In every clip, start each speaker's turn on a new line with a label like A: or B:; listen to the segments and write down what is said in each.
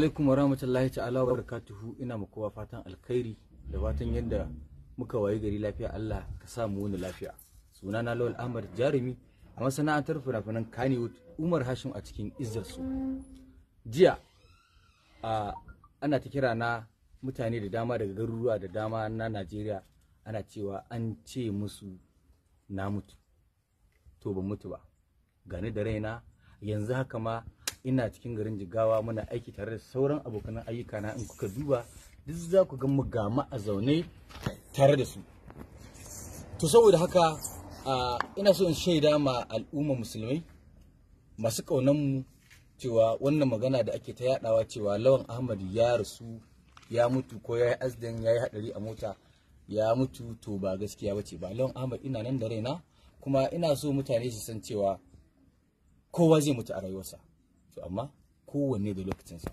A: alaikum wa rahmatullahi ta'ala wa barakatuhu. Ina muku kowa fatan alkhairi da fatan yadda muka wayi gari lafiya. Allah ka sa mu wani lafiya. Sunana Lawal Ahmad Jarumi a masana'antar fina-finan Kannywood, Umar Hashim a cikin izzarsu. Jiya ana ta kira na mutane da dama daga garuruwa da dama na Najeriya, ana cewa an ce musu na mutu. To ban mutu ba, gani da raina yanzu haka ma ina cikin garin Jigawa, muna aiki tare da sauran abokan ayyuka na. In kuka duba duk za ku ga mu gama a zaune tare da su. To saboda haka ina so in shaida ma al'umma musulmai masu kaunan mu cewa wannan magana da ake ta yadawa cewa Lawan Ahmad ya rasu, ya mutu, ko ya yi accident, ya yi hadari a mota, ya mutu, to ba gaskiya bace ba. Lawan Ahmad ina nan da raina, kuma ina so mutane su san cewa kowa zai mutu a rayuwarsa, to amma kowanne da lokacinsa.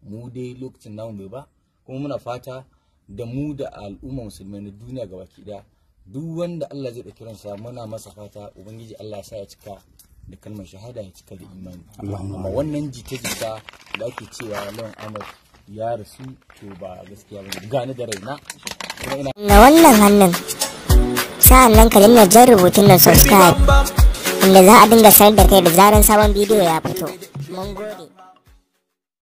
A: Mu dai lokacin namu bai ba, kuma muna fata da mu da al'umma musulmai na duniya gabaki daya, duk wanda Allah zai ɗauki ransa muna masa fata ubangiji Allah ya sa ya cika da kalmar shahada, ya cika da imani. Amma wannan jita-jita da ake cewa Lawan Ahmad ya rasu, to ba gaskiya bane. Gani da raina kuma ina
B: na wannan hannun, sa'an nan ka danna jan rubutun nan subscribe, inda za a dinga sanar da kai da zaran sabon bidiyo ya fito. Mun gode.